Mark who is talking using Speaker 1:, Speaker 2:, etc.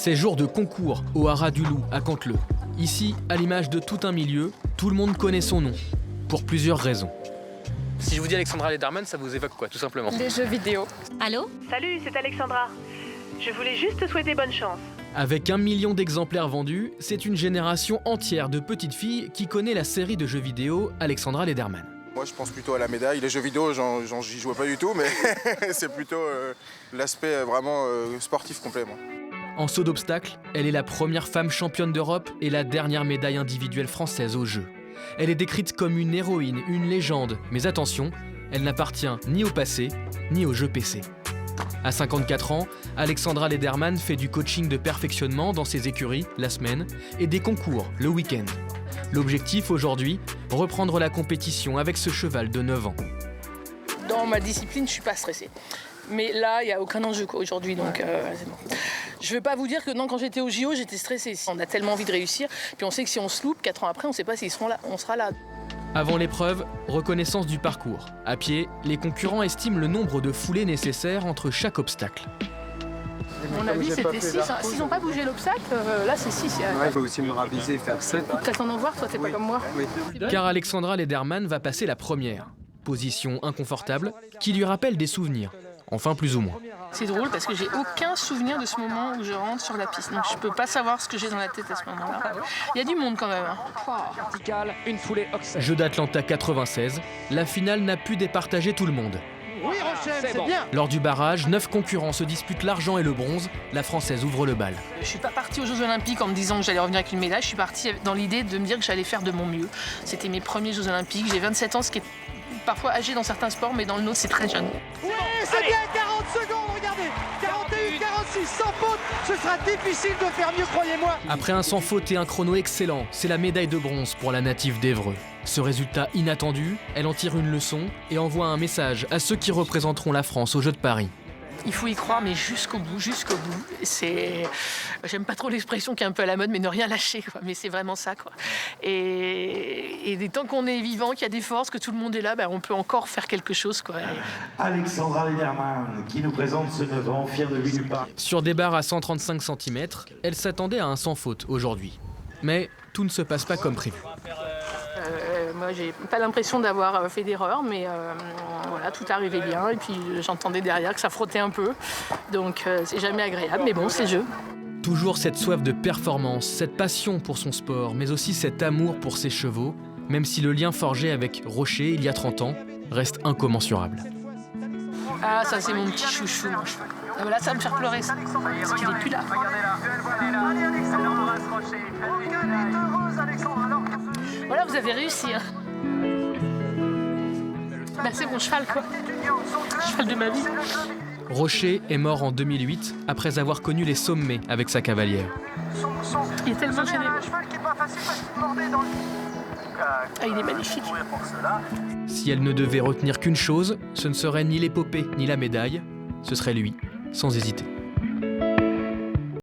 Speaker 1: C'est jour de concours au Haras du Loup à Canteleu. Ici, à l'image de tout un milieu, tout le monde connaît son nom, pour plusieurs raisons. Si je vous dis Alexandra Lederman, ça vous évoque quoi, tout simplement?
Speaker 2: Les jeux vidéo.
Speaker 3: Allô?
Speaker 4: Salut, c'est Alexandra. Je voulais juste te souhaiter bonne chance.
Speaker 1: Avec 1 million d'exemplaires vendus, c'est une génération entière de petites filles qui connaît la série de jeux vidéo Alexandra Lederman.
Speaker 5: Moi, je pense plutôt à la médaille. Les jeux vidéo, j'y jouais pas du tout, mais c'est plutôt l'aspect vraiment sportif complet, moi.
Speaker 1: En saut d'obstacle, elle est la première femme championne d'Europe et la dernière médaille individuelle française aux Jeux. Elle est décrite comme une héroïne, une légende, mais attention, elle n'appartient ni au passé, ni aux jeux PC. À 54 ans, Alexandra Lederman fait du coaching de perfectionnement dans ses écuries, la semaine, et des concours, le week-end. L'objectif aujourd'hui, reprendre la compétition avec ce cheval de 9 ans.
Speaker 2: Dans ma discipline, je suis pas stressée. Mais là, il n'y a aucun enjeu aujourd'hui, donc c'est bon. Je ne vais pas vous dire que non, quand j'étais au JO, j'étais stressée. On a tellement envie de réussir, puis on sait que si on se loupe, 4 ans après, on ne sait pas s'ils seront là, on sera là.
Speaker 1: Avant l'épreuve, reconnaissance du parcours. À pied, les concurrents estiment le nombre de foulées nécessaires entre chaque obstacle.
Speaker 2: À mon avis, c'était 6. S'ils n'ont pas bougé l'obstacle, là, c'est 6.
Speaker 6: Il faut aussi me raviser et faire 7.
Speaker 2: T'attends d'en voir, toi, t'es pas comme moi.
Speaker 6: Oui.
Speaker 1: Car Alexandra Lederman va passer la première. Position inconfortable qui lui rappelle des souvenirs. Enfin, plus ou moins.
Speaker 2: C'est drôle parce que j'ai aucun souvenir de ce moment où je rentre sur la piste. Donc je peux pas savoir ce que j'ai dans la tête à ce moment-là. Il y a du monde quand même.
Speaker 7: Verticale, une foulée oxygène.
Speaker 1: Jeux d'Atlanta 96, la finale n'a pu départager tout le monde.
Speaker 7: Oui, Rochelle, c'est bien.
Speaker 1: Lors du barrage, 9 concurrents se disputent l'argent et le bronze. La Française ouvre le bal.
Speaker 2: Je suis pas partie aux Jeux Olympiques en me disant que j'allais revenir avec une médaille. Je suis partie dans l'idée de me dire que j'allais faire de mon mieux. C'était mes premiers Jeux Olympiques. J'ai 27 ans, ce qui est parfois âgé dans certains sports, mais dans le nôtre, c'est très jeune.
Speaker 7: Oui, c'est bien, 40 secondes, regardez. 41, 46, sans faute. Ce sera difficile de faire mieux, croyez-moi.
Speaker 1: Après un sans faute et un chrono excellent, c'est la médaille de bronze pour la native d'Évreux. Ce résultat inattendu, elle en tire une leçon et envoie un message à ceux qui représenteront la France aux Jeux de Paris.
Speaker 2: Il faut y croire, mais jusqu'au bout, jusqu'au bout. J'aime pas trop l'expression qui est un peu à la mode, mais ne rien lâcher, quoi. Mais c'est vraiment ça, quoi. Et tant qu'on est vivant, qu'il y a des forces, que tout le monde est là, on peut encore faire quelque chose, quoi.
Speaker 8: Alexandra Lederman, qui nous présente ce 9 ans, fier de lui du pas.
Speaker 1: Sur des barres à 135 cm, elle s'attendait à un sans faute aujourd'hui. Mais tout ne se passe pas comme prévu.
Speaker 2: Moi, j'ai pas l'impression d'avoir fait d'erreur, mais voilà, tout arrivait bien. Et puis j'entendais derrière que ça frottait un peu. Donc c'est jamais agréable, mais bon, c'est le jeu.
Speaker 1: Toujours cette soif de performance, cette passion pour son sport, mais aussi cet amour pour ses chevaux, même si le lien forgé avec Rocher il y a 30 ans reste incommensurable.
Speaker 2: Ah, ça c'est mon petit chouchou, mon cheval. Voilà, ça va me faire pleurer, ça, parce qu'il n'est plus là. Voilà, vous avez réussi. Hein. C'est mon cheval, quoi. Le cheval de ma vie.
Speaker 1: Rocher est mort en 2008 après avoir connu les sommets avec sa cavalière.
Speaker 2: Il est tellement généreux. Ah, il est magnifique.
Speaker 1: Si elle ne devait retenir qu'une chose, ce ne serait ni l'épopée ni la médaille, ce serait lui, sans hésiter.